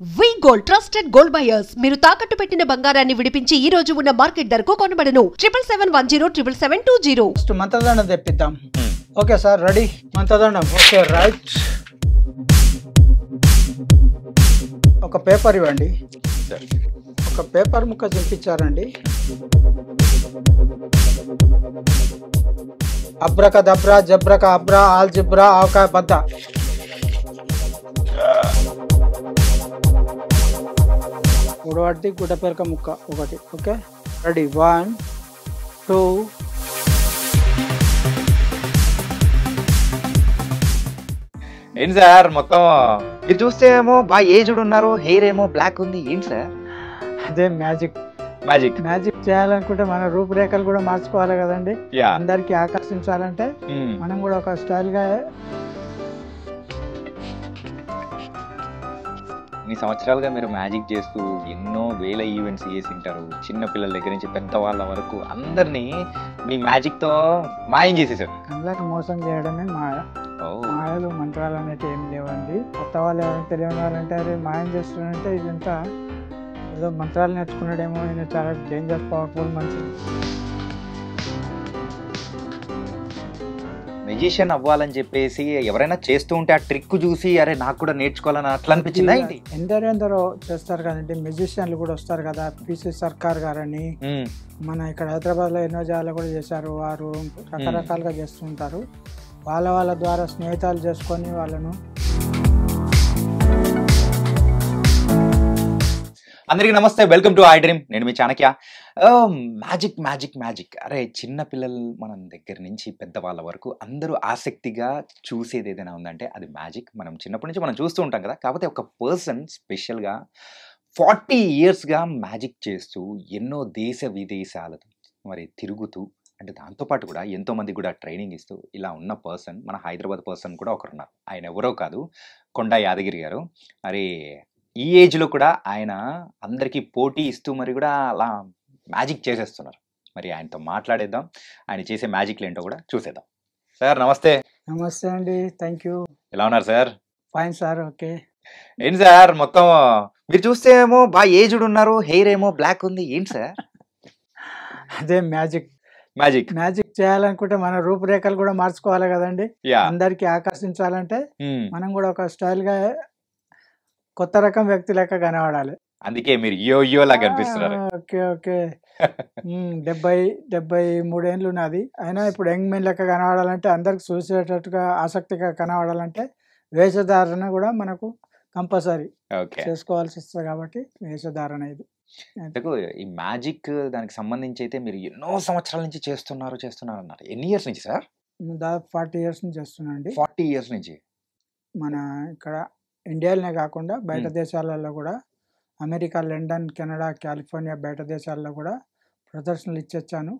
వి gold trusted gold buyers మీరు తాకట్టు పెట్టిన బంగారాన్ని విడిపించి ఈ రోజు ఉన్న మార్కెట్ ధరకు కొనబడను 7771077220 ఫస్ట్ మంత్రదండం తెప్పిద్దాం. Okay sir, ready. మంత్రదండం. Okay, right. ఒక పేపర్ ఇవ్వండి. ఒక పేపర్ ముక్క చింపించారండి. అబ్రక దబ్రా జబ్రక అబ్రా ఆల్ జిబ్రా ఆవకాయ బద్ద. ఉడవట్టి గుడ్డ పేరక ముక్క ఒకటి. Okay, ready. 1 2 ఏంటి సార్ మొత్తం మీరు చూస్తే ఏమో బాగా ఏజ్డ్ ఉన్నారు, హెయిర్ ఏమో బ్లాక్ ఉంది. ఏంటి సార్ అదే మ్యాజిక్. మ్యాజిక్ మ్యాజిక్ చేయాలనుకుంటే మన రూపురేఖలు కూడా మార్చుకోవాలి కదండి. యా అందరికి ఆకర్షించాలంటే మనం కూడా ఒక స్టైల్ గా. ఇన్ని సంవత్సరాలుగా మీరు మ్యాజిక్ చేస్తూ ఎన్నో వేల ఈవెంట్స్ చేసి ఉంటారు. చిన్న పిల్లల దగ్గర నుంచి పెద్దవాళ్ళ వరకు అందరినీ మీ మ్యాజిక్ తో మాయం చేసేసారు. అందరికి మోసం చేయడమే మాయ. మాయలు మంత్రాలు అనేవి ఏం లేవండి. కొత్త వాళ్ళు ఎవరైనా తెలియని వాళ్ళంటే అరే మాయం చేస్తున్నారంటే ఇదంతా ఏదో మంత్రాలు నేర్చుకున్నాడేమో, ఈయన చాలా డేంజర్, పవర్ఫుల్, మంచిది. మెజిషియన్ అవ్వాలని చెప్పేసి ఎవరైనా చేస్తూ ఉంటే ఆ ట్రిక్ చూసి అరే నాకు కూడా నేర్చుకోవాలని అట్లా అనిపించిందా ఏంటి? ఎందరెందరో చేస్తారు కదండి, మ్యూజిషియన్లు కూడా వస్తారు కదా. పిసి సర్కార్ గారని మన ఇక్కడ హైదరాబాద్ లో ఎన్నో జాగాలు కూడా చేశారు. వారు రకరకాలుగా చేస్తుంటారు. వాళ్ళ ద్వారా స్నేహితాలు చేసుకొని వాళ్ళను. అందరికీ నమస్తే, వెల్కమ్ టు ఐ డ్రీమ్. నేను మీ చాణక్య. మ్యాజిక్ మ్యాజిక్ మ్యాజిక్ అరే చిన్న పిల్లలు మనం దగ్గర నుంచి పెద్దవాళ్ళ వరకు అందరూ ఆసక్తిగా చూసేది ఏదైనా ఉందంటే అది మ్యాజిక్. మనం చిన్నప్పటి నుంచి మనం చూస్తూ ఉంటాం కదా. కాకపోతే ఒక పర్సన్ స్పెషల్గా 40 ఇయర్స్గా మ్యాజిక్ చేస్తూ ఎన్నో దేశ విదేశాలతో మరి తిరుగుతూ, అంటే దాంతోపాటు కూడా ఎంతోమంది కూడా ట్రైనింగ్ ఇస్తూ ఇలా ఉన్న పర్సన్ మన హైదరాబాద్ పర్సన్ కూడా ఒకరున్నారు. ఆయన ఎవరో కాదు, కొండా యాదగిరి గారు. మరి ఈ ఏజ్లో కూడా ఆయన అందరికీ పోటీ ఇస్తూ మరి కూడా అలా మ్యాజిక్ చేసేస్తున్నారు. మరి ఆయనతో మాట్లాడేద్దాం, ఆయన చేసే మ్యాజిక్లు ఏంటో కూడా చూసేద్దాం. సార్ నమస్తే. నమస్తే అండి, థ్యాంక్ యూ. ఎలా ఉన్నారు సార్? Fine sir. ఓకే. ఏంటి సార్ మొత్తం మీరు చూస్తే ఏమో బాగా ఏజ్డ్ ఉన్నారు, హెయిర్ ఏమో బ్లాక్ ఉంది. ఏంటి సార్ అదే మ్యాజిక్. మ్యాజిక్ మ్యాజిక్ చేయాలనుకుంటే మన రూపురేఖలు కూడా మార్చుకోవాలి కదండి. యా అందరికి ఆకర్షించాలంటే మనం కూడా ఒక స్టైల్ గా కొత్త రకం వ్యక్తి లెక్క కనబడాలి. అందుకే మీరు యో లాగా కనిపిస్తున్నారు. Okay okay. 73 ఏళ్ళు నాది. అయినా ఇప్పుడు యంగ్ మెన్ లెక్క కనబడాలంటే, అందరికి చూసేటట్టుగా ఆసక్తిగా కనబడాలంటే వేషధారణ కూడా మనకు కంపల్సరీ చేసుకోవాల్సి వస్తుంది. కాబట్టి వేషధారణ ఇది. ఈ మ్యాజిక్ దానికి సంబంధించి అయితే మీరు ఎన్నో సంవత్సరాల నుంచి చేస్తున్నారు అన్నారు. ఎన్ని ఇయర్స్ నుంచి సార్? దాదాపు 40 ఇయర్స్ నుంచి చేస్తున్నాండి. 40 ఇయర్స్ నుంచి. మన ఇక్కడ ఇండియాలోనే కాకుండా బయట దేశాలలో కూడా, అమెరికా, లండన్, కెనడా, కాలిఫోర్నియా, బయట దేశాల్లో కూడా ప్రదర్శనలు ఇచ్చొచ్చాను.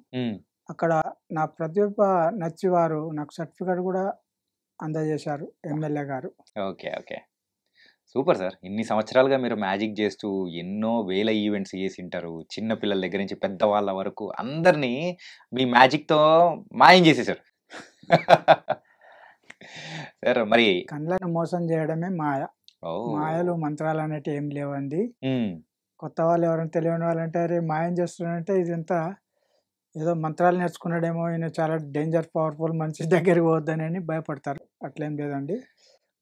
అక్కడ నా ప్రతిభ నచ్చి వారు నాకు సర్టిఫికేట్ కూడా అందజేశారు ఎమ్మెల్యే గారు. Okay okay, super sir. ఇన్ని సంవత్సరాలుగా మీరు మ్యాజిక్ చేస్తూ ఎన్నో వేల ఈవెంట్స్ చేసి ఉంటారు. చిన్న పిల్లల దగ్గర నుంచి పెద్దవాళ్ళ వరకు అందరినీ మీ మ్యాజిక్తో మాయం చేసేసారు. సార్ మరి కళ్ళను మోసం చేయడమే మాయ. మాయలు మంత్రాలు అనేవి ఏం లేవండి. కొత్త వాళ్ళు ఎవరైనా తెలియని వాళ్ళంటే అరే మాయం చేస్తున్నారంటే ఇదంతా ఏదో మంత్రాలు నేర్చుకున్నాడేమో, ఈయన చాలా డేంజర్, పవర్ఫుల్, మంచి దగ్గరికి పోవద్దని భయపడతారు. అట్లేం లేదండి.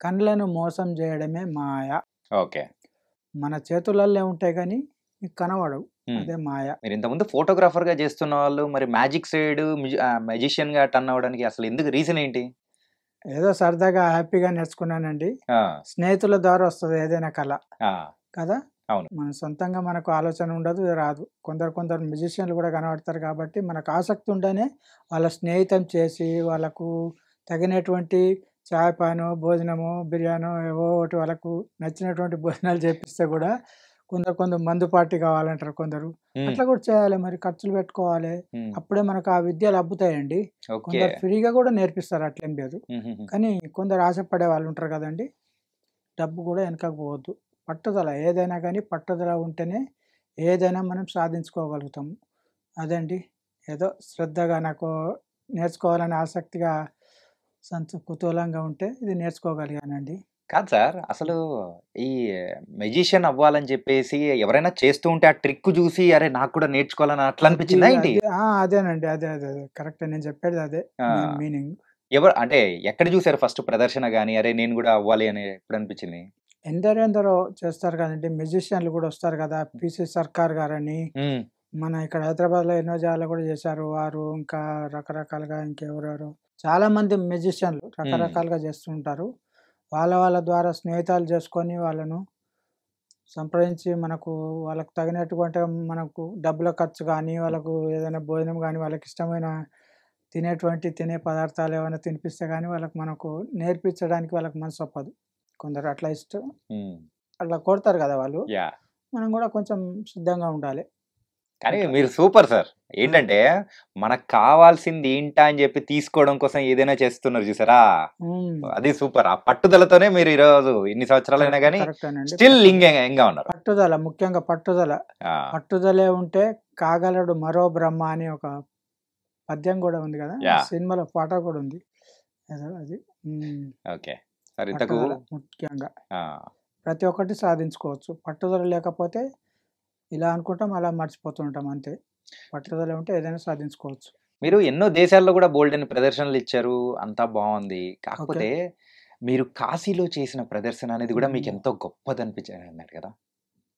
కళ్ళను మోసం చేయడమే మాయ. ఓకే, మన చేతులలో ఉంటాయి కానీ కనబడవు, అదే మాయ. మీరు ఇంతకుముందు ఫోటోగ్రాఫర్ గా చేస్తున్న వాళ్ళు మరి మ్యాజిక్ సైడ్ మ్యాజిషియన్ గా టర్న్ అవ్వడానికి అసలు ఎందుకు, రీజన్ ఏంటి? ఏదో సరదాగా హ్యాపీగా నేర్చుకున్నానండి. స్నేహితుల ద్వారా వస్తుంది ఏదైనా కళ కదా. అవును, మన సొంతంగా మనకు ఆలోచన ఉండదు, రాదు. కొందరు మ్యూజిషియన్లు కూడా కనబడతారు కాబట్టి మనకు ఆసక్తి ఉంటేనే వాళ్ళ స్నేహితం చేసి వాళ్ళకు తగినటువంటి చాయ్ పాను, భోజనము, బిర్యానో ఏవో ఒకటి వాళ్ళకు నచ్చినటువంటి భోజనాలు చేపిస్తే కూడా కొందరు మందు పార్టీ కావాలంటారు కొందరు. అట్లా కూడా చేయాలి, మరి ఖర్చులు పెట్టుకోవాలి. అప్పుడే మనకు ఆ విద్యలు అబ్బుతాయండి. కొందరు ఫ్రీగా కూడా నేర్పిస్తారు, అట్లేం లేదు. కానీ కొందరు ఆశపడే వాళ్ళు ఉంటారు కదండి. డబ్బు కూడా వెనకకు పోవద్దు. పట్టుదల ఏదైనా కానీ పట్టుదల ఉంటేనే ఏదైనా మనం సాధించుకోగలుగుతాము. అదండి. ఏదో శ్రద్ధగా నాకు నేర్చుకోవాలని ఆసక్తిగా కుతూహలంగా ఉంటే ఇది నేర్చుకోగలిగానండి. కాదు సార్, అసలు ఈ మెజిషియన్ అవ్వాలని చెప్పేసి ఎవరైనా చేస్తూ ఉంటే ఆ ట్రిక్ చూసి అరే నాకు కూడా నేర్చుకోవాలని అట్లా అనిపించిందా ఏంటి? అదేనండి, అదే అదే అదే కరెక్ట్, నేను చెప్పేది అదే ఆ, మీనింగ్. ఎవరు అంటే ఎక్కడ చూసారు ఫస్ట్ ప్రదర్శన గానీ అరే నేను కూడా అవ్వాలి అని ఎప్పుడు అనిపించింది? ఎందరెందరో చేస్తారు కదండి, మ్యూజిషియన్లు కూడా వస్తారు కదా, పిసి సర్కార్ గారని ఉమ్, మన ఇక్కడ హైదరాబాద్లో ఎన్నో జాగాలో కూడా చేశారు వారు, ఇంకా రకరకాలుగా ఇంకెవరెవరు చాలా మంది మ్యూజిషియన్లు రకరకాలుగా చేస్తూ ఉంటారు. వాళ్ళ ద్వారా స్నేహితాలు చేసుకొని వాళ్ళను సంప్రదించి మనకు వాళ్ళకు తగినటువంటి మనకు డబ్బుల ఖర్చు కానీ, వాళ్ళకు ఏదైనా భోజనం కానీ, వాళ్ళకి ఇష్టమైన తినే పదార్థాలు ఏమైనా తినిపిస్తే కానీ వాళ్ళకి మనకు నేర్పించడానికి వాళ్ళకి మనసు ఒప్పదు. కొందరు అట్లా ఇష్టం ఉమ్, అట్లా కొడతారు కదా వాళ్ళు, యా. మనం కూడా కొంచెం సిద్ధంగా ఉండాలి కానీ అట్లా. మీరు సూపర్ సార్. ఏంటంటే మనకు కావాల్సింది ఏంటా అని చెప్పి తీసుకోవడం కోసం ఏదైనా చేస్తున్నారు చూసారా, అది సూపర్. ఆ పట్టుదలతోనే మీరు ఈరోజు ఇన్ని సంవత్సరాలైనా కానీ కరెక్ట్ అనండి. స్టిల్ యంగా ఉన్నారు. పట్టుదల, ముఖ్యంగా పట్టుదల. ఆ, పట్టుదలే ఉంటే కాగలడు మరో బ్రహ్మ అని ఒక పద్యం కూడా ఉంది కదా, యా. సినిమాలో పాట కూడా ఉంది ఏదో అది. Okay sir. ఇంతకు పట్టుదల ముఖ్యంగా ఆ, ప్రతి ఒక్కటి సాధించుకోవచ్చు. పట్టుదల లేకపోతే ఇలా అనుకుంటాం, అలా మర్చిపోతుంటాం అంతే. పట్టుదల ఉంటే ఏదైనా సాధించుకోవచ్చు. మీరు ఎన్నో దేశాల్లో కూడా బోల్డ్ అని ప్రదర్శనలు ఇచ్చారు, అంతా బాగుంది. కాకపోతే మీరు కాశీలో చేసిన ప్రదర్శన అనేది కూడా మీకు ఎంతో గొప్పది అనిపించింది అన్నారు కదా,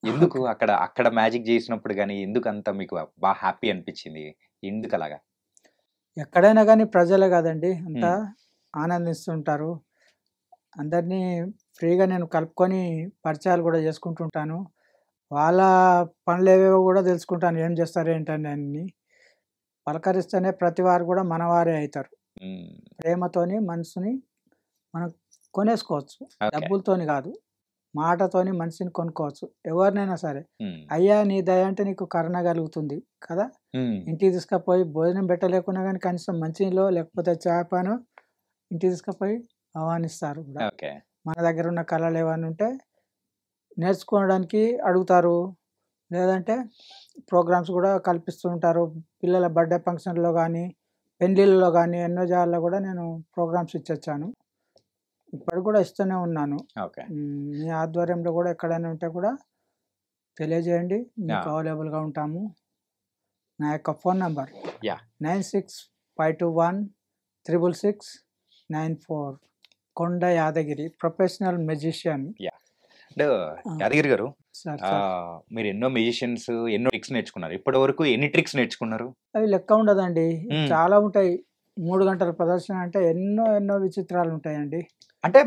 ఎందుకు అక్కడ మ్యాజిక్ చేసినప్పుడు కానీ ఎందుకు అంత మీకు బాగా హ్యాపీ అనిపించింది, ఎందుకు అలాగా? ఎక్కడైనా కానీ ప్రజలే కదండి అంతా ఆనందిస్తుంటారు. అందరినీ ఫ్రీగా నేను కలుపుకొని పరిచయాలు కూడా చేసుకుంటుంటాను. వాళ్ళ పనులు ఏవేవో కూడా తెలుసుకుంటాను, ఏం చేస్తారు ఏంటని అన్ని పలకరిస్తేనే ప్రతి వారు కూడా మనవారే అవుతారు. ఉమ్, ప్రేమతోని మనసుని మనం కొనేసుకోవచ్చు, ఓకే. డబ్బులతోని కాదు, మాటతోని మనిషిని కొనుక్కోవచ్చు. ఎవరినైనా సరే, ఉమ్, అయ్యా నీ దయ అంటే నీకు కరుణ కలుగుతుంది కదా, ఉమ్, ఇంటికి తీసుకుపోయి భోజనం పెట్టలేకున్నా కానీ కనీసం మంచినీళ్ళో లేకపోతే చేపనో ఇంటికి తీసుకుపోయి ఆహ్వానిస్తారు కూడా. ఓకే. మన దగ్గర ఉన్న కళలు ఏమైనా ఉంటే నేర్చుకోవడానికి అడుగుతారు, లేదంటే ప్రోగ్రామ్స్ కూడా కల్పిస్తూ ఉంటారు. పిల్లల బర్త్డే ఫంక్షన్లో కానీ, పెళ్ళిళ్ళలో కానీ ఎన్నో జాగాల్లో కూడా నేను ప్రోగ్రామ్స్ ఇచ్చొచ్చాను, ఇప్పుడు కూడా ఇస్తూనే ఉన్నాను. ఓకే. మీ ఆధ్వర్యంలో కూడా ఎక్కడైనా ఉంటే కూడా తెలియజేయండి, మీకు Yeah. అవైలబుల్గా ఉంటాము. నా యొక్క ఫోన్ నంబర్ Yeah. 9652166694. కొండ యాదగిరి, ప్రొఫెషనల్ మెజిషియన్. అంటే యాదగిరి గారు, సార్ మీరు ఎన్నో మ్యూజిషియన్స్ ఎన్నో ట్రిక్స్ నేర్చుకున్నారు. ఇప్పటి వరకు ఎన్ని ట్రిక్స్ నేర్చుకున్నారు? అవి లెక్క ఉండదండి, మ్మ్. చాలా ఉంటాయి. 3 గంటల ప్రదర్శన అంటే ఎన్నో విచిత్రాలు ఉంటాయండి. అంటే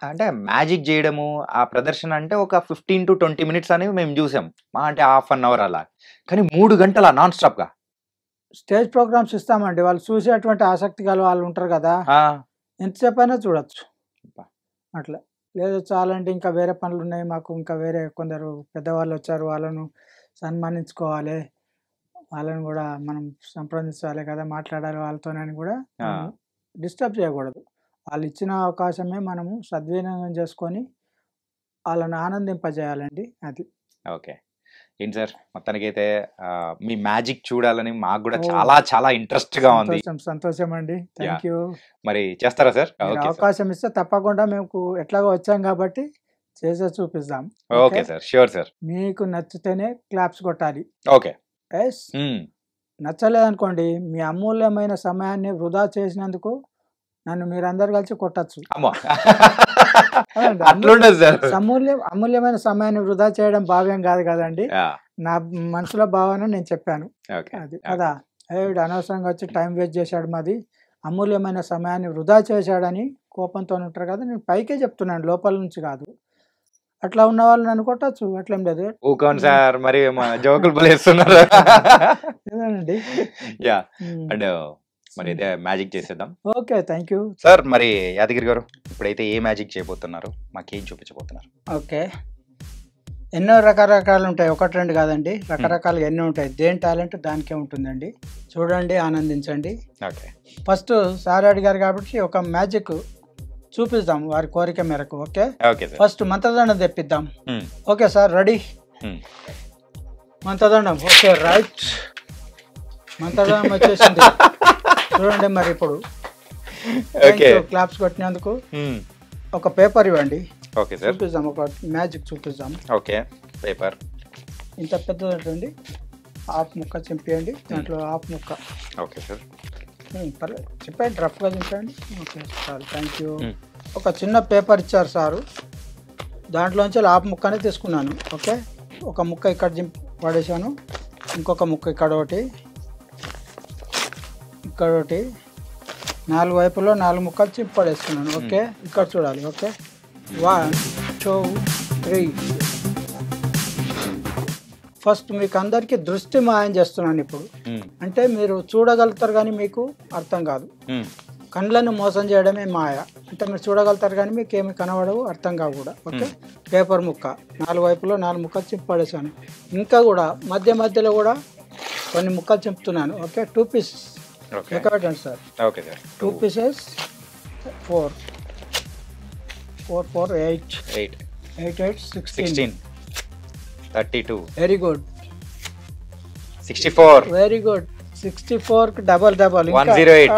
అంటే మ్యాజిక్ చేయడము ఆ ప్రదర్శన అంటే ఒక 15 to 20 minutes అనేవి మేము చూసాం, అంటే హాఫ్ అన్ అవర్ అలా. కానీ 3 గంటల నాన్ స్టాప్ గా స్టేజ్ ప్రోగ్రామ్స్ ఇస్తామండి, వాళ్ళు చూసేటువంటి ఆసక్తి గల వాళ్ళు ఉంటారు కదా, ఎంతసేపు అయినా చూడొచ్చు అబ్బా. అట్లా. లేదు చాలంటే ఇంకా వేరే పనులు ఉన్నాయి మాకు, ఇంకా వేరే కొందరు పెద్దవాళ్ళు వచ్చారు, వాళ్ళను సన్మానించుకోవాలి, వాళ్ళని కూడా మనం సంప్రదించాలి కదా, మాట్లాడాలి వాళ్ళతోనని కూడా డిస్టర్బ్ చేయకూడదు. వాళ్ళు ఇచ్చిన అవకాశమే మనము సద్వినియోగం చేసుకొని వాళ్ళని ఆనందింపజేయాలండి, అది. ఓకే. ఏంటి సార్, మొత్తానికైతే మీ మ్యాజిక్ చూడాలని మాకు కూడా ఓ. చాలా ఇంట్రెస్ట్ గా ఉంది. సంతోషం అండి, థ్యాంక్ యూ. మరి చేస్తారా సార్? మీరు ఓకే సార్. అవకాశం ఇస్తే తప్పకుండా మేము ఎట్లాగో వచ్చాం కాబట్టి చేసే చూపిస్తాం. Okay sir, sure sir. మీకు నచ్చితేనే క్లాప్స్ కొట్టాలి. ఓకే. ఎస్, నచ్చలేదనుకోండి, మీ అమూల్యమైన సమయాన్ని వృధా చేసినందుకు నన్ను మీరందరూ కలిసి కొట్టచ్చు. అమ్మా, అవునండి, అట్లుండదు సార్. అమూల్యమైన సమయాన్ని వృధా చేయడం భావ్యం కాదు కదండి, యా, నా మనసులో భావన నేను చెప్పాను, ఓకే. అది కదా. వీడు అనవసరంగా వచ్చి టైం వేస్ట్ చేశాడు, మాది అమూల్యమైన సమయాన్ని వృధా చేశాడని కోపంతో ఉంటారు కదా, నేను పైకే చెప్తున్నాను, లోపల నుంచి కాదు. అట్లా ఉన్న వాళ్ళు నన్ను కొట్టచ్చు, అట్లేం లేదు. ఊకోండి సార్, మరి మా జోకులు బలేస్తున్నారు. ఏదండి. యా, అండ్ మరి అయితే మ్యాజిక్ చేసేద్దాం. Okay, thank you sir. మరి యాదగిరి గారు, ఇప్పుడైతే ఏ మ్యాజిక్ చేయబోతున్నారు, మాకేం చూపించబోతున్నారు? ఓకే, ఎన్నో రకరకాలు ఉంటాయి, ఒకటి రెండు కాదండి, రకరకాలుగా ఎన్నో ఉంటాయి. దేని టాలెంట్ దానికే ఉంటుందండి. చూడండి, ఆనందించండి. ఓకే. ఫస్ట్ సార్ అడిగారు కాబట్టి ఒక మ్యాజిక్ చూపిద్దాం వారి కోరిక మేరకు. Okay, okay sir. ఫస్ట్ మంత్రదండం తెప్పిద్దాం. Okay sir, ready? మంత్రదండం. Okay, right. మంత్రదండం వచ్చేసింది. చూడండి, మరి ఇప్పుడు ఓకే. క్లాప్స్ కొట్టినందుకు ఒక పేపర్ ఇవ్వండి. Okay sir. చూపిద్దాం, ఒక మ్యాజిక్ చూపిద్దాం. ఓకే, పేపర్ ఇంత పెద్దదండి, హాఫ్ ముక్క చింపేయండి, దాంట్లో హాఫ్ ముక్క. Okay sir. పర్లేదు చెప్పండి, రఫ్గా చింపండి. ఓకే చాలు, థ్యాంక్ యూ. ఒక చిన్న పేపర్ ఇచ్చారు సారు, దాంట్లోంచి హాఫ్ ముక్కనే తీసుకున్నాను. ఓకే, ఒక ముక్క ఇక్కడ పడేసాను, ఇంకొక ముక్క ఇక్కడ ఒకటి, ఇక్కడ ఒకటి, 4 వైపులో 4 ముక్కలు చింపి పడేసుకున్నాను. ఓకే, ఇక్కడ చూడాలి. ఓకే, 1 2 3. ఫస్ట్ మీకు అందరికీ దృష్టి మాయం చేస్తున్నాను ఇప్పుడు. అంటే మీరు చూడగలుగుతారు కానీ మీకు అర్థం కాదు. కళ్ళను మోసం చేయడమే మాయ. అంటే మీరు చూడగలుగుతారు కానీ మీకు ఏమి కనబడవు, అర్థం కావు కూడా. ఓకే, పేపర్ ముక్క 4 వైపులో 4 ముక్కలు చింపి పడేసాను. ఇంకా కూడా మధ్యలో కూడా కొన్ని ముక్కలు చింపుతున్నాను. ఓకే, 2 పీసెస్ లెక్క పెట్టండి sir. Okay sir. 2 pieces 4 4 4 8 8 8 8 16 32 very good 64 very good 64 కి డబల్ 108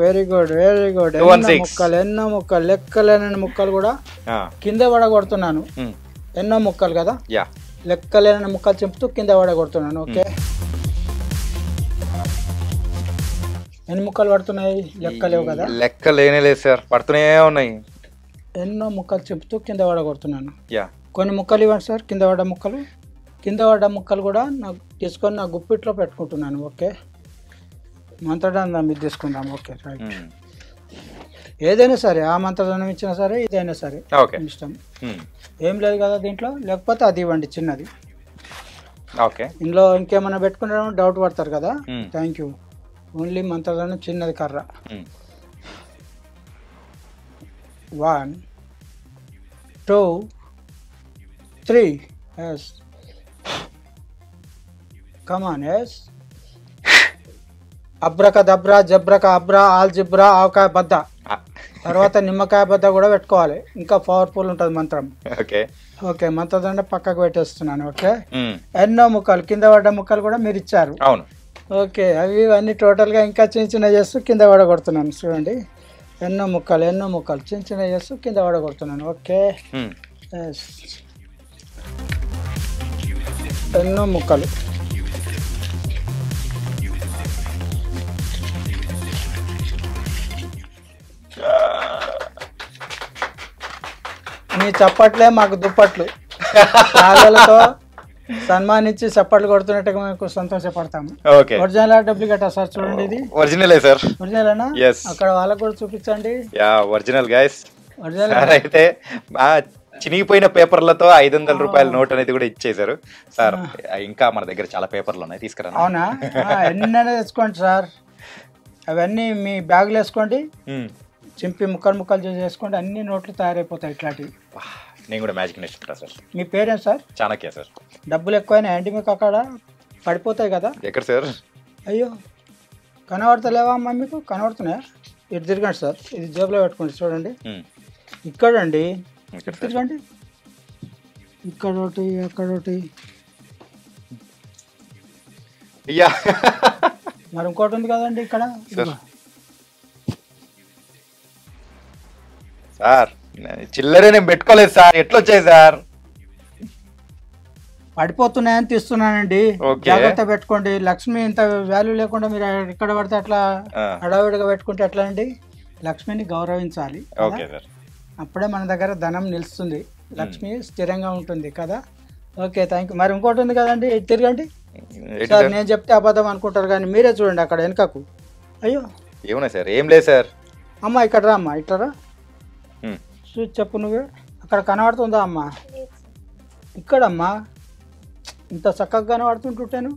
వెరీ గుడ్ ఎన్నో ముక్కలు లెక్కలేని ముక్కలు కూడా కింద పడగొడుతున్నాను. ఎన్నో ముక్కలు కదా, లెక్కలేని ముక్కలు చింపుతూ కింద పడగొడుతున్నాను. ఓకే, ఎన్ని ముక్కలు పడుతున్నాయి లెక్కలేవు కదా, లెక్క లేనే లేదు సార్, పడుతూనే ఉన్నాయి. ఎన్నో ముక్కలు చింపుతూ కింద పడగొడుతున్నాను. కొన్ని ముక్కలు ఇవ్వండి సార్, కింద పడ్డ ముక్కలు కూడా నాకు తీసుకొని నా గుప్పిట్లో పెట్టుకుంటున్నాను. ఓకే, మంత్రదానం మీద తీసుకుందాం. ఓకే రైట్, ఏదైనా సరే, ఆ మంత్రదానం ఇచ్చినా సరే, ఇదైనా సరే ఇష్టం. ఏం లేదు కదా దీంట్లో, లేకపోతే అది ఇవ్వండి చిన్నది. ఓకే, ఇందులో ఇంకేమైనా పెట్టుకున్నారో డౌట్ పడతారు కదా. Thank you. ఓన్లీ మంత్రదానం చిన్నది కర్ర. 1 2 3 yes come on yes abracadabra జబ్రక అబ్రా ఆల్జిబ్రా ఆవకాయ బద్ద, తర్వాత నిమ్మకాయ బద్ద కూడా పెట్టుకోవాలి. ఇంకా పవర్ఫుల్ ఉంటుంది మంత్రం. ఓకే ఓకే, మంత్రదండ పక్కకు పెట్టేస్తున్నాను. ఓకే, ఎన్నో ముక్కలు కింద పడ్డ ముక్కలు కూడా మీరు ఇచ్చారు. అవును. ఓకే, అన్నీ టోటల్గా ఇంకా చిన్న చేస్తూ కింద పడగొడుతున్నాను. చూడండి, ఎన్నో ముక్కలు చిన్న చేస్తూ కింద పడగొడుతున్నాను. ఓకే, ఎన్నో ముక్కలు. మీ చప్పట్లే మాకు దుప్పట్లు. నాగలతో సన్మానించి చప్పట్లు కొడుతున్నట్టుగా మేము సంతోషపడతాము. Original duplicate sir? చూడండి, ఇది ఒరిజినలే సార్. ఒరిజినలేనా? అక్కడ వాళ్ళకు కూడా చూపించండి. Original guys. ఒరిజినల్ అయితే చినిగిపోయిన పేపర్లతో 500 రూపాయల నోట్ అనేది కూడా ఇచ్చేసారు సార్. ఇంకా మన దగ్గర చాలా పేపర్లు ఉన్నాయి, తీసుకురా. అవునా? ఎన్నైనా తెచ్చుకోండి సార్, అవన్నీ మీ బ్యాగులు వేసుకోండి, చింపి ముక్కలు చేసుకోండి, అన్ని నోట్లు తయారైపోతాయి ఇట్లాంటివి. నేను కూడా మ్యాజిక్ నేర్చుకుంటా సార్. మీ పేరేం సార్? చాణక్య సార్. డబ్బులు ఎక్కువైనాయండి మీకు? అక్కడ పడిపోతాయి కదా. ఎక్కడ సార్? అయ్యో, కనబడతలేవా అమ్మా? మీకు కనబడుతున్నాయా? ఇటు తిరగండి సార్, ఇది జేబులో పెట్టుకోండి. చూడండి, ఇక్కడండి, తిరగండి, ఇక్కడొకటి అక్కడొకటి. మరి ఇంకోటి ఉంది కదండి ఇక్కడ. సార్ చిల్లరే నేను పెట్టుకోలేదు సార్, ఎట్లా వచ్చాయి సార్? పడిపోతున్నాయని తీస్తున్నానండి, జాగ్రత్త పెట్టుకోండి. లక్ష్మి ఇంత వాల్యూ లేకుండా మీరు ఎక్కడ పడితే అట్లా హడావిడిగా పెట్టుకుంటే ఎట్లా అండి? లక్ష్మిని గౌరవించాలి, అప్పుడే మన దగ్గర ధనం నిలుస్తుంది, లక్ష్మి స్థిరంగా ఉంటుంది కదా. Okay, thank you. మరి ఇంకోటి ఉంది కదండి, తిరగండి సార్. నేను చెప్తే అబద్ధం అనుకుంటారు కానీ మీరే చూడండి అక్కడ వెనుకకు. అయ్యో, ఏమన్నా సార్? ఏం లేదు సార్. అమ్మా ఇక్కడ రా అమ్మా, ఇట్లా రా, చూసి చెప్పు. నువ్వే అక్కడ కనబడుతుందా అమ్మా? ఇక్కడమ్మా, ఇంత చక్కగా కనబడుతుంటుంటాను.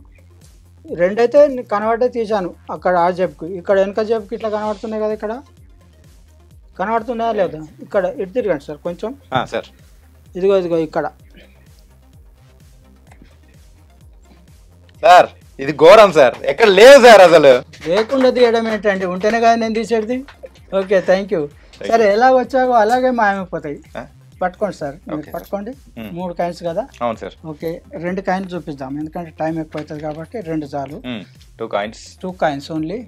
రెండైతే కనబడే తీశాను, అక్కడ ఆ జేబుకి, ఇక్కడ వెనక జేబుకి ఇట్లా కనబడుతున్నాయి కదా. ఇక్కడ కనబడుతున్నాయా లేదా? ఇక్కడ ఇటు తిరగండి సార్ కొంచెం. సార్ ఇదిగో ఇక్కడ. సార్ ఇది ఘోరం సార్, ఎక్కడ లేదు సార్. అసలు లేకుండా తీయడం ఏంటండి, ఉంటేనే కదా నేను తీసేది. Okay, thank you. సరే, ఎలా వచ్చాగో అలాగే మాయమైపోతాయి. పట్టుకోండి సార్, మీరు పట్టుకోండి. 3 కాయిన్స్ కదా? అవును సార్. ఓకే, 2 కాయిన్స్ చూపిద్దాం, ఎందుకంటే టైం ఎక్కువ అవుతుంది కాబట్టి 2 చాలు. 2 కాయిన్స్ ఓన్లీ.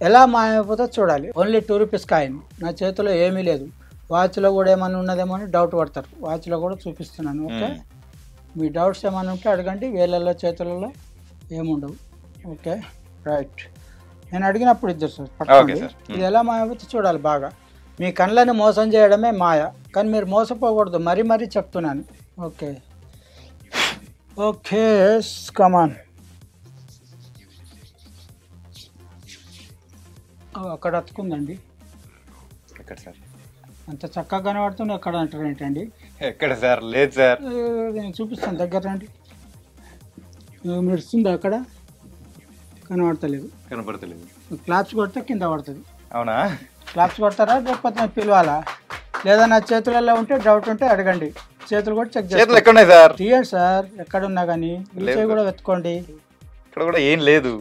ఎలా మాయమైపోతుందో చూడాలి. ఓన్లీ 2 రూపీస్ కాయిన్, నా చేతిలో ఏమీ లేదు. వాచ్లో కూడా ఏమైనా ఉన్నదేమో అని డౌట్ పడతారు. వాచ్లో కూడా చూపిస్తున్నాను. ఓకే, మీ డౌట్స్ ఏమైనా ఉంటే అడగండి. వేళ్ళల్లో చేతులలో ఏముండవు. Okay right. నేను అడిగినప్పుడు ఇద్దరు సార్ పట్టుకోండి. ఇది ఎలా మాయవచ్చు చూడాలి బాగా. మీ కళ్ళని మోసం చేయడమే మాయ, కానీ మీరు మోసపోకూడదు. మరీ మరీ చెప్తున్నాను. Okay okay come on. అక్కడ అతుకుందండి. ఎక్కడ సార్? అంత చక్కగా కనబడుతుంది. ఎక్కడ అంటారు ఏంటండి? ఎక్కడ సార్? లేదు సార్. నేను చూపిస్తాను, దగ్గర రండి. మెరుస్తుంది అక్కడ, కనబడతలేదు. కనపడతలేదు. క్లాప్స్ కొడితే కింద పడుతుంది. అవునా? క్లాప్స్ కొడతారా లేకపోతే నేను పిలవాలా? లేదా నా చేతులలో ఉంటే డౌట్ ఉంటే అడగండి. చేతులు కూడా చెక్ చేతులు ఎక్కడ ఉన్నాయి సార్? తీయండి సార్, ఎక్కడున్నా కానీ విలిచే కూడా వెతుకోండి. ఇక్కడ కూడా ఏం లేదు.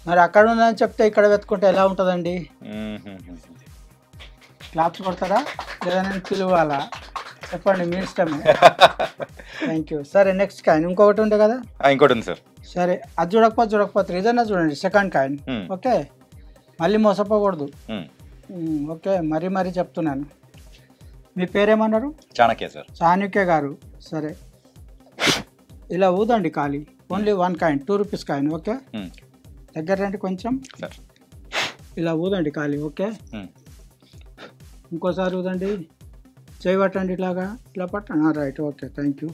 మరి అక్కడ ఉందని చెప్తే ఇక్కడ వెతుకుంటే ఎలా ఉంటుందండి? క్లాప్స్ కొడతారా లేదా నేను పిలవాలా? చెప్పండి, మీ ఇష్టమే. Thank you. సరే నెక్స్ట్ కాయిన్ ఇంకొకటి ఉండే కదా? ఇంకోటి ఉంది సార్. సరే, అది చూడకపోతే ఇదన్నా చూడండి. Second coin. ఓకే, మళ్ళీ మోసపోకూడదు. ఓకే, మరీ చెప్తున్నాను. మీ పేరేమన్నారు? చాణక్య సార్. చాణక్య గారు. సరే, ఇలా ఊదండి ఖాళీ. Only 1 coin, 2 rupees coin. Okay, దగ్గర రండి కొంచెం. ఇలా ఊదండి ఖాళీ. ఓకే, ఇంకోసారి ఊదండి. చేయి పట్టండి, ఇలాగా ఇలా పట్టండి. రైట్. Okay, thank you.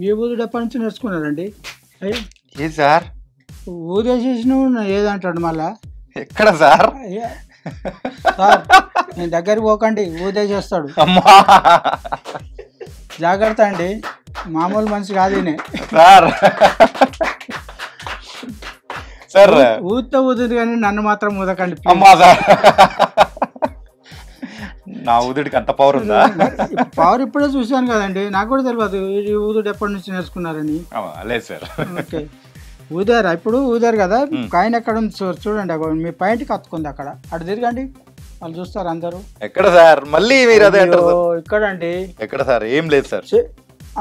ఈ ఊదుడు ఎప్పటి నుంచి నేర్చుకున్నారండి? ఏ సార్? ఊదేసేసి నువ్వు ఏదంటాడు మళ్ళా? ఎక్కడ సార్? సార్ నేను దగ్గరికి పోకండి, ఊదేసేస్తాడు. జాగ్రత్త అండి, మామూలు మనిషి కాదు ఈయన. సార్ సార్ ఊదితే ఊదుది కానీ నన్ను మాత్రం ఊదకండి. అమ్మా సార్, నా ఊదుడికి అంత పవర్ ఉందా? పవర్ ఇప్పుడే చూశాను కదండి, నాకు కూడా తెలియదు ఈ ఊదుడు ఎప్పటి నుంచి నేర్చుకున్నారని. లేదు సార్. ఓకే, ఊదారా? ఇప్పుడు ఊదారు కదా, కాయిన్ ఎక్కడ ఉంది చూడండి. మీ పాయింట్కి అతుకుంది అక్కడ. అటు తిరగండి, వాళ్ళు చూస్తారు అందరూ. ఎక్కడ సార్? మళ్ళీ మీరు అదే అంటారు. ఇక్కడండి. ఎక్కడ సార్? ఏం లేదు సార్.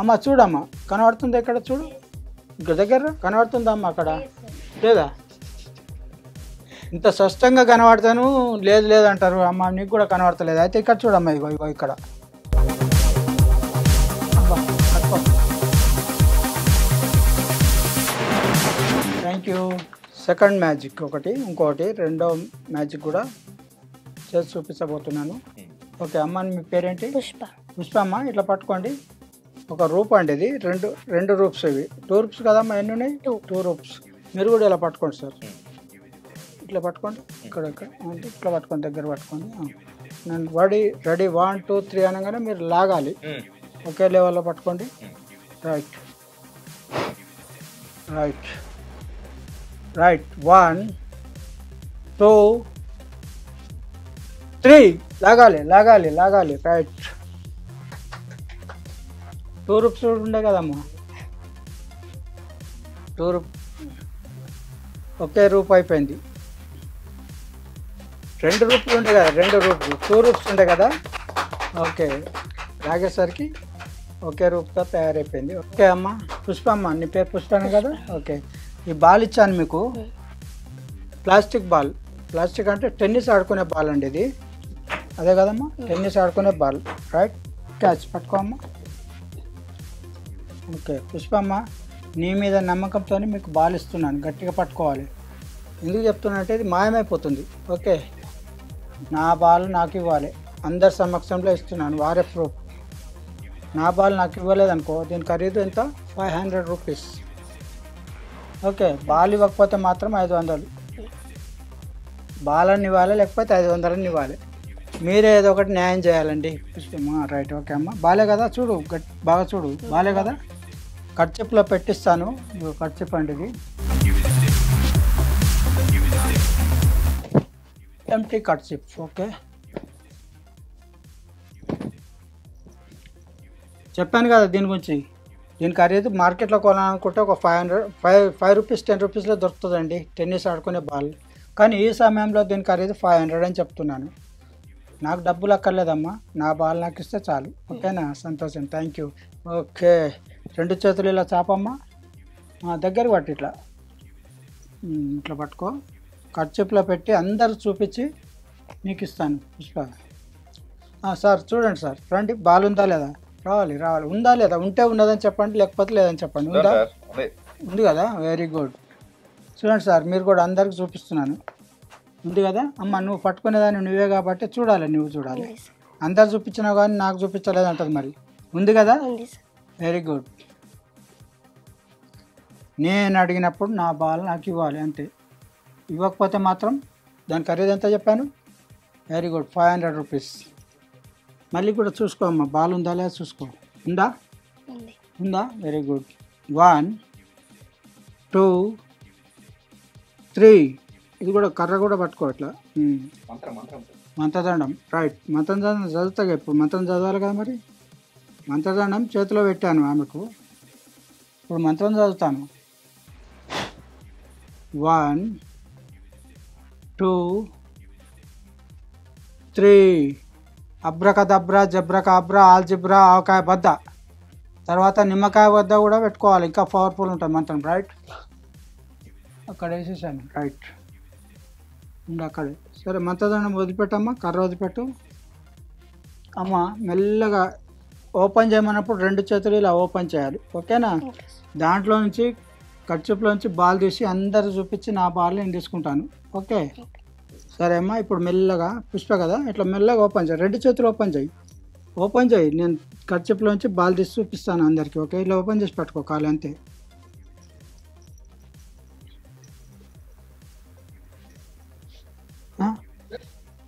అమ్మ చూడమ్మా, కనబడుతుంది ఎక్కడ? చూడు, ఇంకా దగ్గర కనబడుతుందా అమ్మ? అక్కడ లేదా? ఇంత స్పష్టంగా కనబడతాను, లేదు అంటారు. అమ్మ నీకు కూడా కనబడతలేదు. అయితే ఇక్కడ చూడమ్మా, ఇగో ఇక్కడ. Thank you. సెకండ్ మ్యాజిక్ ఒకటి, ఇంకోటి రెండో మ్యాజిక్ కూడా చేసి చూపించబోతున్నాను. ఓకే అమ్మ, మీ పేరేంటి? పుష్ప అమ్మ. ఇట్లా పట్టుకోండి. ఒక రూప్ అండి ఇది. రెండు రూప్స్ ఇవి. 2 రూప్స్ కదమ్మా? ఎన్ని ఉన్నాయి? 2 రూప్స్. మీరు కూడా ఇలా పట్టుకోండి సార్. ఇట్లా పట్టుకోండి. ఇక్కడ అంటే ఇట్లా పట్టుకోండి, దగ్గర పట్టుకోండి. నేను రెడీ 1 2 3 అనగానే మీరు లాగాలి. ఒకే లెవెల్లో పట్టుకోండి. రైట్ 1 2 3 లాగాలి. రైట్. 2 రూప్స్ ఉండే కదమ్మా? 2 రూప్ ఒకే రూప్ అయిపోయింది. 2 రూపులు ఉండే కదా? 2 రూపులు 2 రూప్స్ ఉండే కదా? ఓకే, లాగేసరికి ఒకే రూప్తో తయారైపోయింది. ఓకే అమ్మ. పుష్ప అమ్మ, నీ పేరు పుష్పనే కదా? ఓకే, ఈ బాల్ ఇచ్చాను మీకు. Plastic ball. ప్లాస్టిక్ అంటే టెన్నిస్ ఆడుకునే బాల్ అండి ఇది. అదే కదమ్మా? టెన్నిస్ ఆడుకునే బాల్. రైట్. క్యాచ్ పట్టుకో అమ్మ. ఓకే పుష్పమ్మ, నీ మీద నమ్మకంతో మీకు బాల్ ఇస్తున్నాను, గట్టిగా పట్టుకోవాలి. ఎందుకు చెప్తున్నట్టే ఇది మాయమైపోతుంది. ఓకే, నా బాల్ నాకు ఇవ్వాలి. అందరి సమక్షంలో ఇస్తున్నాను, వారే ప్రూఫ్. నా బాల్ నాకు ఇవ్వలేదనుకో, దీని ఖరీదు ఎంత? 500 రూపీస్. ఓకే, బాల్ ఇవ్వకపోతే మాత్రం 500. బాల్ అని ఇవ్వాలి, లేకపోతే 500 అని ఇవ్వాలి. మీరే ఏదో ఒకటి న్యాయం చేయాలండి. రైట్. ఓకే అమ్మ, బాలే కదా? చూడు, బాగా చూడు, బాలే కదా? కర్చిప్లో పెట్టిస్తాను. కర్చిప్ అండి ఇది. Empty kerchief. ఓకే, చెప్పాను కదా దీని గురించి. దీని ఖరీదు మార్కెట్లో కొనాలనుకుంటే ఒక 5 రూపీస్ 10 రూపీస్లో దొరుకుతుందండి టెన్నిస్ ఆడుకునే బాల్. కానీ ఈ సమయంలో దీని ఖరీదు 500 అని చెప్తున్నాను. నాకు డబ్బులు అక్కర్లేదమ్మా, నా బాల్ నాకు ఇస్తే చాలు. ఓకేనా? సంతోషం, థ్యాంక్ యూ. ఓకే, 2 చేతులు ఇలా చాపమ్మా, దగ్గర పట్టి ఇట్లా ఇట్లా పట్టుకో, కర్చీఫ్లో పెట్టి అందరు చూపించి నీకు ఇస్తాను పుష్ప. సార్ చూడండి సార్, రండి. బాల్ ఉందా లేదా? రావాలి రావాలి. ఉందా లేదా? ఉంటే ఉన్నదని చెప్పండి, లేకపోతే లేదని చెప్పండి. ఉందా? ఉంది కదా, వెరీ గుడ్. చూడండి సార్, మీరు కూడా అందరికి చూపిస్తున్నాను. ఉంది కదా అమ్మ, నువ్వు పట్టుకునేదాన్ని నువ్వే కాబట్టి చూడాలి, నువ్వు చూడాలి. అందరు చూపించినావు కానీ నాకు చూపించలేదు అంటది. మరి ఉంది కదా, వెరీ గుడ్. నేను అడిగినప్పుడు నా బాల్ నాకు ఇవ్వాలి అంతే. ఇవ్వకపోతే మాత్రం దాని ఖరీదు ఎంత చెప్పాను? Very good, 500 rupees. మళ్ళీ కూడా చూసుకో అమ్మ, బాల్ ఉందా లేదా చూసుకో. ఉందా? ఉందా? Very good. 1 2 3. ఇది కూడా కర్ర కూడా పట్టుకో అట్లా. మంత్రదండం, రైట్. మంత్రదండం చదువుతా. ఇప్పుడు మంత్రం చదవాలి కదా. మరి మంత్రదండం చేతిలో పెట్టాను ఆమెకు. ఇప్పుడు మంత్రం చదువుతాను. 1 2 3. అబ్రకదబ్రా జబ్రకాబ్రా ఆల్జిబ్రా ఆవకాయ బద్ద. తర్వాత నిమ్మకాయ వద్ద కూడా పెట్టుకోవాలి, ఇంకా పవర్ఫుల్ ఉంటుంది మంత్రం. రైట్, అక్కడ వేసేసాను. రైట్, ఉండి అక్కడే. సరే, మంత్రదండం వదిలిపెట్టమ్మా, కర్ర వదిలిపెట్టు. అమ్మ మెల్లగా ఓపెన్ చేయమన్నప్పుడు 2 చేతులు ఇలా ఓపెన్ చేయాలి, ఓకేనా? దాంట్లో నుంచి కర్చీఫ్లో నుంచి బాల్ తీసి అందరు చూపించి నా బాల్ నేను తీసుకుంటాను, ఓకే? సరే అమ్మా, ఇప్పుడు మెల్లగా పుష్ప కదా, ఇట్లా మెల్లగా ఓపెన్ చేయి. 2 చేతులు ఓపెన్ చేయి, ఓపెన్ చేయి. నేను కర్చీఫ్లో నుంచి బాల్ తీసి చూపిస్తాను అందరికీ, ఓకే? ఇలా ఓపెన్ చేసి పట్టుకో కాలు, అంతే.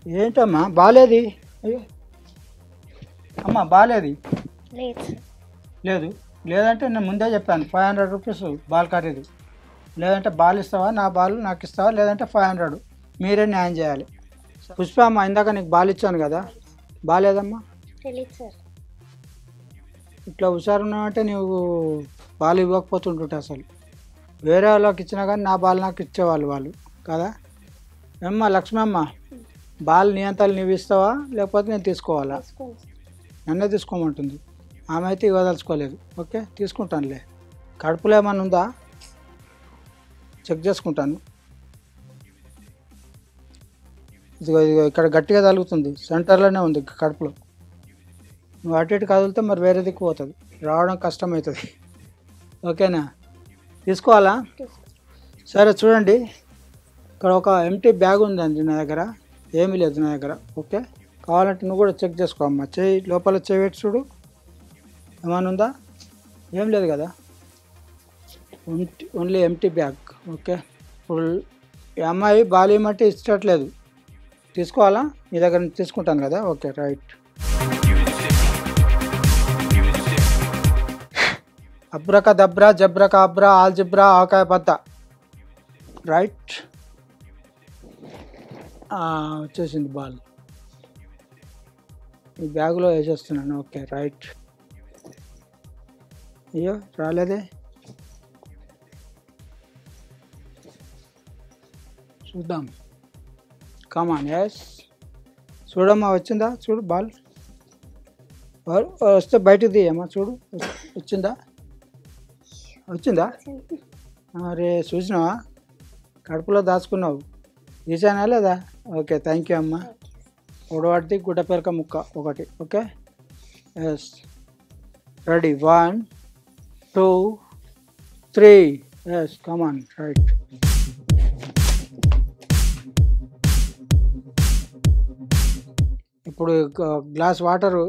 ఏంటమ్మా బాలేది? అయ్యో అమ్మ, బాలేది? లేదు. లేదంటే నేను ముందే చెప్పాను 500 రూపీస్ బాల్ ఖరీదు. లేదంటే బాల్ ఇస్తావా, నా బాల్ నాకు ఇస్తావా, లేదంటే 500. మీరే న్యాయం చేయాలి. పుష్ప అమ్మ, ఇందాక నీకు బాల్ ఇచ్చాను కదా, బాలేదమ్మా? ఇట్లా హుషారున్నావంటే నువ్వు బాల్ ఇవ్వకపోతుంటుంటే అసలు వేరే వాళ్ళకి ఇచ్చినా కానీ నా బాల్ నాకు ఇచ్చేవాళ్ళు వాళ్ళు కదా. ఏమ్మా లక్ష్మి అమ్మ, బాల్ నీ అంతాలు నువ్వు ఇస్తావా, లేకపోతే నేను తీసుకోవాలా? నన్నే తీసుకోమంటుంది. ఆమె అయితే ఇవ్వదలుచుకోలేదు, ఓకే? తీసుకుంటానులే. కడుపులో ఏమన్నా ఉందా చెక్ చేసుకుంటాను. ఇదిగో ఇదిగో ఇక్కడ గట్టిగా తగులుతుంది, సెంటర్లోనే ఉంది కడుపులో. నువ్వు అటు ఇటు కదిలితే మరి వేరే దిక్కు పోతుంది, రావడం కష్టమవుతుంది, ఓకేనా? తీసుకోవాలా? సరే చూడండి, ఇక్కడ ఒక ఎంటీ బ్యాగ్ ఉందండి నా దగ్గర, ఏమీ లేదు నా దగ్గర, ఓకే? కావాలంటే నువ్వు కూడా చెక్ చేసుకో అమ్మ. చేయి లోపల చేయి చూడు, ఏమైనా ఉందా? ఏం లేదు కదా, ఓన్లీ ఎంటీ బ్యాగ్, ఓకే? ఇప్పుడు ఈ అమ్మాయి బాల్ ఇమ్మంటే ఇచ్చట్లేదు, తీసుకోవాలా? మీ దగ్గర నుంచి తీసుకుంటాను కదా, ఓకే రైట్. అబ్రకదబ్రా జబ్రకాబ్రా ఆల్జిబ్రా ఆవకాయ బద్ద, రైట్. వచ్చేసింది బాల్, ఈ బ్యాగులో వేసేస్తున్నాను, ఓకే రైట్. అయ్యో రాలేదే, చూద్దాం. కమాన్, ఎస్. చూడమ్మా, వచ్చిందా? చూడు బాల్ వస్తే బయటకు తీయమ్మా, చూడు వచ్చిందా? వచ్చిందా? అరే చూసినావా, కడుపులో దాచుకున్నావు, తీసానా లేదా? ఓకే, థ్యాంక్ యూ అమ్మా. పొడవాటిది గుడ్డ పెరక ముక్క ఒకటి, okay? Yes, ready. 1 2 3. Yes, come on, right. ఇప్పుడు గ్లాస్ వాటర్,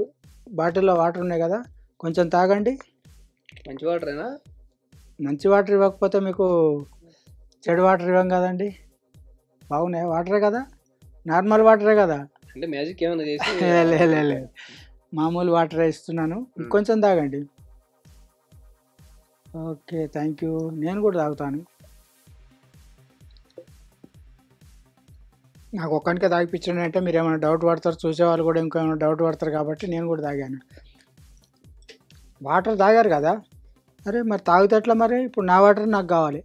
బాటిల్లో వాటర్ ఉన్నాయి కదా, కొంచెం తాగండి. మంచి వాటరేనా? మంచి వాటర్ ఇవ్వకపోతే మీకు చెడు వాటర్ ఇవ్వం కదండి. బాగున్నాయి, వాటరే కదా, నార్మల్ వాటరే కదా. అంటే మ్యాజిక్ ఏమైనా చేసి? లేదు, మామూలు వాటరే ఇస్తున్నాను, కొంచెం తాగండి. Okay, thank you. నేను కూడా తాగుతాను. నాకు ఒక్కనికే తాగిపించండి అంటే మీరు ఏమైనా డౌట్ పడతారు, చూసేవాళ్ళు కూడా ఇంకేమైనా డౌట్ పడతారు కాబట్టి నేను కూడా తాగాను. వాటర్ తాగారు కదా, అరే మరి తాగితే ఎట్లా? మరి ఇప్పుడు నా వాటర్ నాకు కావాలి,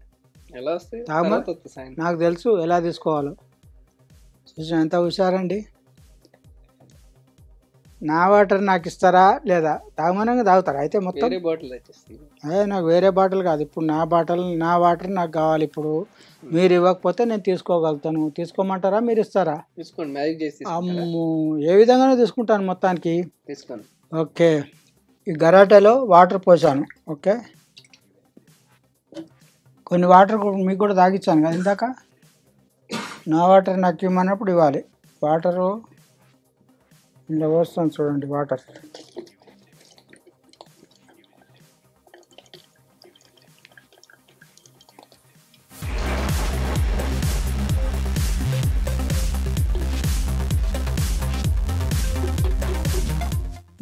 ఎలా వస్తాయి? నాకు తెలుసు ఎలా తీసుకోవాలో. చూసిన ఎంత హుషారండి. నా వాటర్ నాకు ఇస్తారా లేదా? తాగమనంగా తాగుతారా అయితే మొత్తం? వేరే బాటిల్ తెచ్చేస్తాను. అదే నాకు వేరే బాటిల్ కాదు, ఇప్పుడు నా బాటిల్ నా వాటర్ నాకు కావాలి. ఇప్పుడు మీరు ఇవ్వకపోతే నేను తీసుకోగలుగుతాను. తీసుకోమంటారా, మీరు ఇస్తారా? తీసుకోండి, మ్యాజిక్ చేసి తీసుకుంటారా? అమ్ము, ఏ విధంగానూ తీసుకుంటాను మొత్తానికి. తీసుకోండి. ఓకే, ఈ గరాటెలో వాటర్ పోసాను. ఓకే, కొన్ని వాటర్ మీకు కూడా తాగిచ్చాను కదా ఇందాక. నా వాటర్ నాకు ఇవ్వమన్నప్పుడు ఇవ్వాలి. వాటరు ఇలా పోస్తాను చూడండి, వాటర్.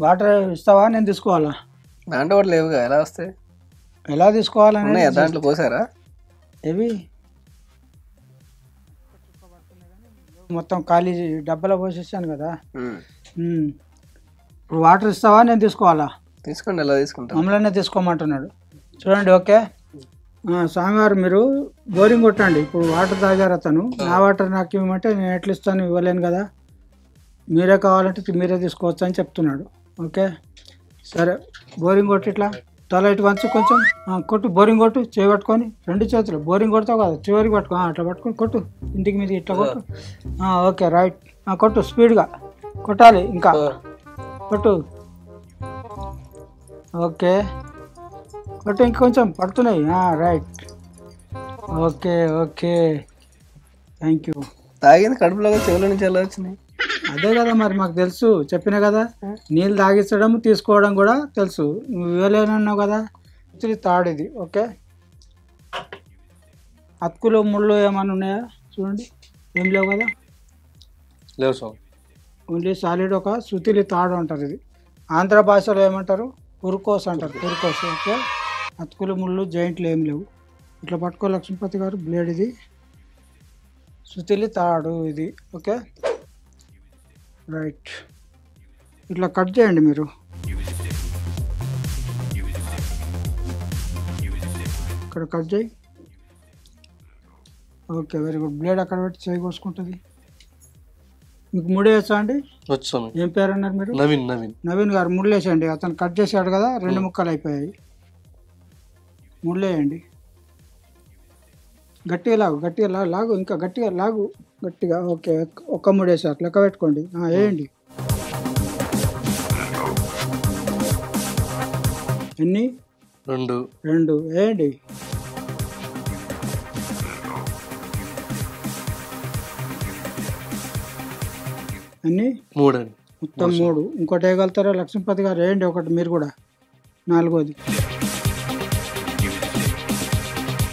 వాటర్ ఇస్తావా, నేను తీసుకోవాలా? దాంట్లో కూడా లేవుగా, ఎలా వస్తాయి? ఎలా తీసుకోవాలని ఉన్నాయా దాంట్లో పోసారా? ఏవి మొత్తం ఖాళీ డబ్బాలో పోసేసాను కదా. ఇప్పుడు వాటర్ ఇస్తావా, నేను తీసుకోవాలా? తీసుకోండి, ఎలా తీసుకుంటా? మమ్మల్నే తీసుకోమంటున్నాడు చూడండి. ఓకే, స్వామివారు మీరు బోరింగ్ కొట్టండి. ఇప్పుడు వాటర్ తాగారు అతను, నా వాటర్ నాకు ఇవ్వమంటే నేను ఎట్లా ఇస్తాను? ఇవ్వలేను కదా. మీరే కావాలంటే మీరే తీసుకోవచ్చు అని చెప్తున్నాడు. ఓకే సరే, బోరింగ్ కొట్టి ఇట్లా తల ఇటు వంచు కొంచెం, కొట్టు. బోరింగ్ కొట్టు, చేయి పట్టుకొని, రెండు చేతులు బోరింగ్ కొడతావు కదా, చివరికి పట్టుకో, అట్లా పట్టుకొని కొట్టు, ఇంటికి మీద ఇట్లా కొట్టు. ఓకే రైట్, కొట్టు, స్పీడ్గా కొట్టాలి, ఇంకా కొట్టు. ఓకే కొట్టు, ఇంకొంచెం పడుతున్నాయి. Right, okay okay, thank you. తాగింది కడుపులో చెవుల నుంచి ఎలా వచ్చినాయి? అదే కదా మరి మాకు తెలుసు, చెప్పినా కదా. నీళ్ళు తాగించడం తీసుకోవడం కూడా తెలుసు, నువ్వు ఇవ్వలేనన్నావు కదా. ఇది థర్డ్ ఇది. ఓకే, అతుకులు ముళ్ళు ఏమైనా ఉన్నాయా చూడండి, ఏం లేవు కదా. లేవు సార్, ఓన్లీ సాలిడ్ ఒక సుతిలి తాడు అంటారు. ఇది ఆంధ్ర భాషలో ఏమంటారు? పురుకోస్ అంటారు, పురుకోస్. ఓకే, అతుకులు ముళ్ళు జాయింట్లు ఏం లేవు. ఇట్లా పట్టుకో లక్ష్మీపతి గారు, బ్లేడ్ ఇది సుతిలి తాడు ఇది. ఓకే రైట్, ఇట్లా కట్ చేయండి మీరు. ఇక్కడ కట్ చేయి. Okay very good. బ్లేడ్ అక్కడ పెట్టి చేయి కోసుకుంటుంది. మీకు ముడి వేసా అండి? వచ్చాను. ఏం పేరు అన్నారు మీరు? నవీన్. నవీన్ నవీన్ గారు ముళ్ళు వేసేయండి. అతను కట్ చేశాడు కదా, రెండు ముక్కలు అయిపోయాయి. ముళ్ళు వేయండి. గట్టిగా లాగు, గట్టిగా లాగు, ఇంకా గట్టిగా లాగు, గట్టిగా. ఓకే, ఒక్క ముడి వేసారు, లెక్క పెట్టుకోండి. వేయండి. ఎన్ని? రెండు వేయండి. అన్ని మొత్తం 3. ఇంకోటి వేయగలుగుతారా లక్ష్మీపతి గారు? వేయండి ఒకటి మీరు కూడా, 4వది.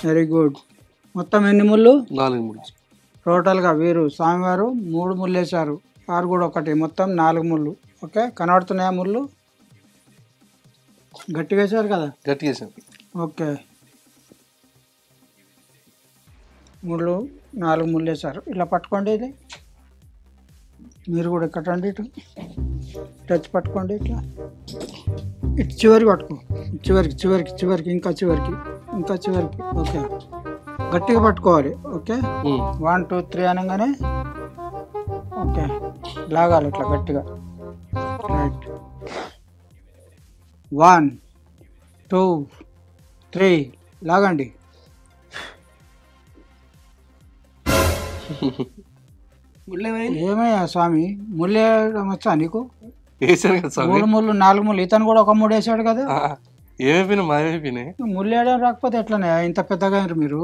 Very good. మొత్తం ఎన్ని ముళ్ళు? 4 ముళ్ళు. టోటల్గా వీరు స్వామివారు 3 ముళ్ళు వేశారు, వారు కూడా ఒకటి, మొత్తం 4 ముళ్ళు. ఓకే, కనబడుతున్నాయా ముళ్ళు? గట్టిగా వేసారు కదా? గట్టిగా వేసాను. ఓకే, 4 ముళ్ళు వేశారు. ఇలా పట్టుకోండి, ఇది మీరు కూడా ఇక్కడ రండి, ఇటు టచ్ పట్టుకోండి, ఇట్లా ఇటు చివరికి పట్టుకో, చివరికి చివరికి చివరికి, ఇంకా చివరికి, ఇంకా చివరికి. ఓకే, గట్టిగా పట్టుకోవాలి. ఓకే, 1 2 3 అనగానే ఓకే లాగాలి ఇట్లా గట్టిగా. రైట్, 1 2 3 లాగండి. ఏమయ్యా స్వామి, ముళ్ళు వేయడం వచ్చా నీకు? వేసాను కదా స్వామి. 3 ముళ్ళు 4 ముళ్ళు, ఇతను కూడా ఒక 3 వేసాడు కదా. ఏమైపోయినా మాయమైపోయినాయి. ముళ్ళు వేయడం రాకపోతే ఎట్లనే? ఇంత పెద్దగా అయినారు మీరు.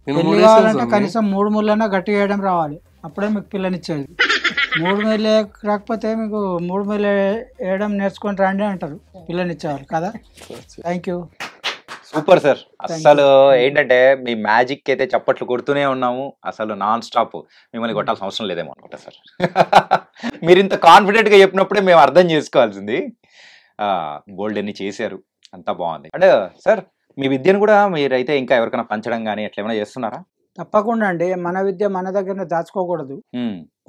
పెళ్లి కావాలంటే కనీసం 3 ముళ్ళైనా గట్టిగా వేయడం రావాలి, అప్పుడే మీకు పిల్లనిచ్చేది. 3 ముళ్ళు రాకపోతే మీకు 3 ముళ్ళు వేయడం నేర్చుకొని రండి అంటారు, పిల్లనిచ్చేవాళ్ళు కదా. Thank you. Super sir. అసలు ఏంటంటే మీ మ్యాజిక్ అయితే చప్పట్లు కొడుతూనే ఉన్నాము, అసలు నాన్ స్టాప్. మిమ్మల్ని కొట్టాల్సిన అవసరం లేదేమో అనుకుంటా సార్. మీరు ఇంత కాన్ఫిడెంట్ గా చెప్పినప్పుడే మేము అర్థం చేసుకోవాల్సింది. గోల్డ్ అన్ని చేశారు, అంతా బాగుంది. అంటే సార్, మీ విద్యను కూడా మీరైతే ఇంకా ఎవరికైనా పంచడం కానీ అట్లా ఏమైనా చేస్తున్నారా? తప్పకుండా అండి. మన విద్య మన దగ్గరనే దాచుకోకూడదు,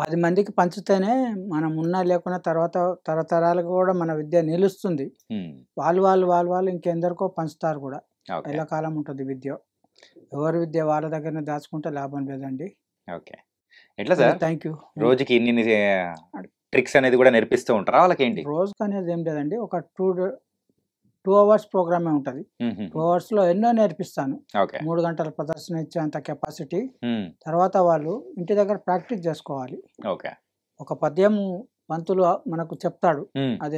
10 మందికి పంచితేనే మనం ఉన్నా లేకున్నా తర్వాత తరతరాలకు కూడా మన విద్య నిలుస్తుంది. వాళ్ళు ఇంకెందరికో పంచుతారు కూడా. ఎలా కాలం ఉంటుంది విద్య. ఎవరి విద్య వాళ్ళ దగ్గరనే దాచుకుంటే లాభం లేదండి. ఓకే, ఎట్లా సార్? Thank you. రోజుకి ఇన్ని ట్రిక్స్ అనేది కూడా నేర్పిస్తూ ఉంటారా వాళ్ళకేంటి? రోజుకి అనేది ఏం లేదండి, ఒక 2 అవర్స్ ప్రోగ్రామే ఉంటుంది. 2 అవర్స్లో ఎన్నో నేర్పిస్తాను. ఓకే. 3 గంటల ప్రదర్శన ఇచ్చేంత కెపాసిటీ. తర్వాత వాళ్ళు ఇంటి దగ్గర ప్రాక్టీస్ చేసుకోవాలి. ఓకే. ఒక పద్యం పంతులు మనకు చెప్తాడు, అది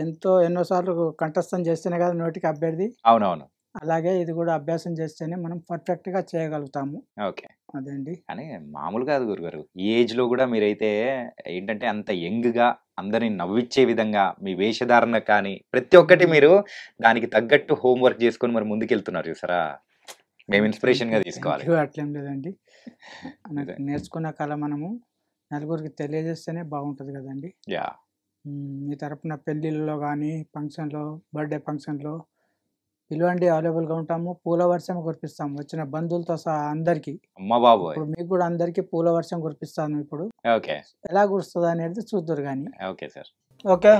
ఎన్నోసార్లు కంఠస్థం చేస్తేనే కదా నోటికి అభ్యర్థి. అవునవును. అలాగే ఇది కూడా అభ్యాసం చేస్తేనే మనం పర్ఫెక్ట్ గా చేయగలుగుతాము. ఓకే. అదండి. కానీ మామూలు కాదు గురుగారు, ఈ ఏజ్ లో కూడా మీరైతే ఏంటంటే అంత యంగ్ గా అందరిని నవ్విచ్చే విధంగా మీ వేషధారణ కానీ ప్రతి ఒక్కటి మీరు దానికి తగ్గట్టు హోంవర్క్ చేసుకొని మరి ముందుకెళ్తున్నారు చూసారా, మేము ఇన్స్పిరేషన్ గా తీసుకోవాలి. అట్లేం లేదండి, నేర్చుకున్న కళ మనము నలుగురికి తెలియజేస్తేనే బాగుంటుంది కదండి. యా. మీ తరపున పెళ్ళిళ్ళలో కానీ ఫంక్షన్లో, బర్త్డే ఫంక్షన్లో పిలవండి, అవైలబుల్గా ఉంటాము. పూల వర్షం కురిపిస్తాము వచ్చిన బంధువులతో సహా అందరికి. అమ్మ బాబు, ఇప్పుడు మీకు కూడా అందరికి పూల వర్షం కురిపిస్తాను. ఇప్పుడు ఓకే, ఎలా కురుస్తుంది అనేది చూద్దరు కానీ. Okay sir. ఓకే,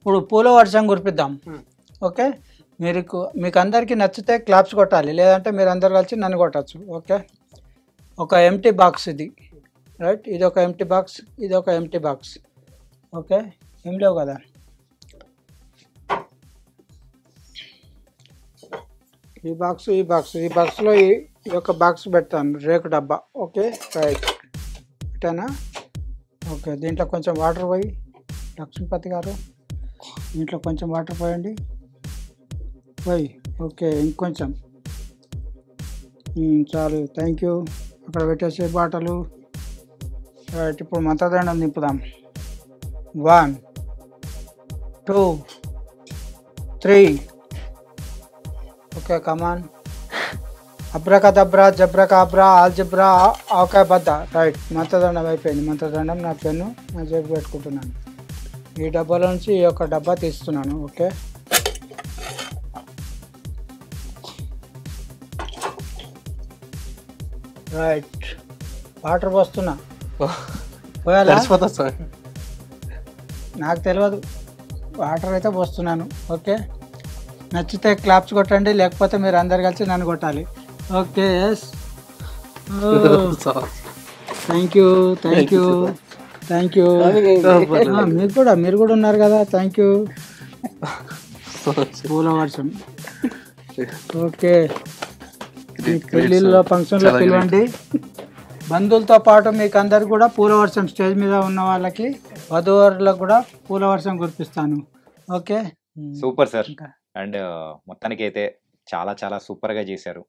ఇప్పుడు పూల వర్షం కురిపిద్దాం. ఓకే, మీకు అందరికీ నచ్చితే క్లాప్స్ కొట్టాలి, లేదంటే మీరు అందరు కలిసి నన్ను కొట్టచ్చు. ఓకే, ఒక ఎంటీ బాక్స్ ఇది, రైట్, ఇది ఒక ఎంటీ బాక్స్, ఇది ఒక ఎంటీ బాక్స్. ఓకే, ఏం లేవు కదా. ఈ బాక్స్లో ఈ యొక్క బాక్స్ పెడతాను, రేకు డబ్బా. ఓకే, రైట్, పెట్టానా? ఓకే, దీంట్లో కొంచెం వాటర్ పోయి, లక్ష్మీపతి గారు దీంట్లో కొంచెం వాటర్ పోయండి, పోయి. ఓకే, ఇంకొంచెం చాలు, థ్యాంక్ యూ. అక్కడ పెట్టేసే బాటలు. రైట్, ఇప్పుడు మంత్రదండం నింపుదాం. 1 2 3. ఓకే, కమాన్. అబ్రకదబ్రా, జబ్రకాబ్రా, ఆల్జిబ్రా, ఆవకాయ బద్ద. రైట్, మంత్రదండం అయిపోయింది. మంత్రదండం నా పెన్ను నా జేబు పెట్టుకుంటున్నాను. ఈ డబ్బాలో నుంచి ఈ యొక్క డబ్బా తీస్తున్నాను. ఓకే, రైట్, వాటర్ పోస్తున్నా. పోయాలా? నాకు తెలియదు, వాటర్ అయితే పోస్తున్నాను. ఓకే, నచ్చితే క్లాప్స్ కొట్టండి, లేకపోతే మీరు అందరు కలిసి నన్ను కొట్టాలి. Okay, yes, thank you. మీరు కూడా ఉన్నారు కదా, థ్యాంక్ యూ. పూల వర్షం. ఓకే, పెళ్ళిళ్ళలో ఫంక్షన్లో పిలవండి. బంధువులతో పాటు మీకు అందరు కూడా పూల వర్షం, స్టేజ్ మీద ఉన్న వాళ్ళకి, వధువరులకు కూడా పూల వర్షం కురిపిస్తాను. Okay, super sir. అండ్ మొత్తానికి అయితే చాలా చాలా సూపర్ గా చేశారు.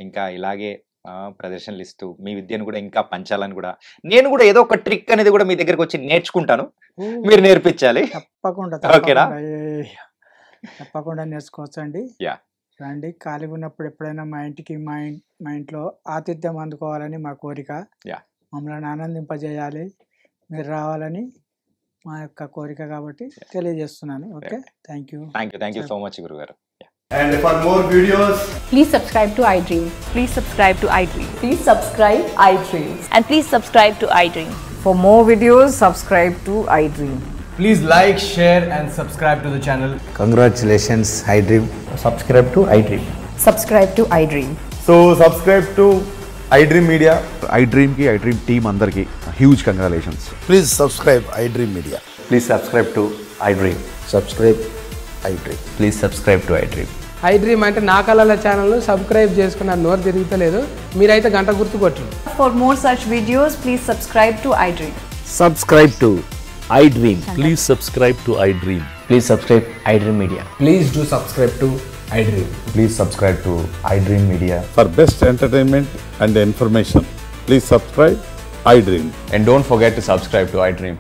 ఇంకా ఇలాగే ప్రదర్శనలు ఇస్తూ మీ విద్యను కూడా ఇంకా పంచాలని కూడా, నేను కూడా ఏదో ఒక ట్రిక్ అనేది కూడా మీ దగ్గరకు వచ్చి నేర్చుకుంటాను, మీరు నేర్పించాలి. తప్పకుండా నేర్చుకోవచ్చండి. యా, రండి, ఖాళీగా ఉన్నప్పుడు ఎప్పుడైనా మా ఇంట్లో ఆతిథ్యం అందుకోవాలని మా కోరిక. మమ్మల్ని ఆనందింపజేయాలి, మీరు రావాలని మా యొక్క కోరిక కాబట్టి తెలియజేస్తున్నాను. Okay, thank you so much గురుగారు. And for more videos, please subscribe to iDream. Please subscribe to iDream. Please subscribe iDream. And please subscribe to iDream. For more videos, subscribe to iDream. please like, share and subscribe to the channel. Congratulations, iDream. Subscribe to iDream. Subscribe to iDream. So subscribe to iDream Media. iDream ki iDream team andarki huge congratulations. Please subscribe iDream Media. Please subscribe to iDream. Subscribe iDream. Please subscribe to iDream. iDream అంటే నా కళల channel subscribe చేసుకున్న నోరు తిరుగుతలేదు, మీరైతే గంట గుర్తు కొట్టండి. For more such videos, please subscribe to iDream. Subscribe to iDream. Please subscribe to iDream. Please subscribe iDream Media. Please do subscribe to iDream. Please subscribe to iDream Media. For best entertainment and information, please subscribe iDream. And don't forget to subscribe to iDream.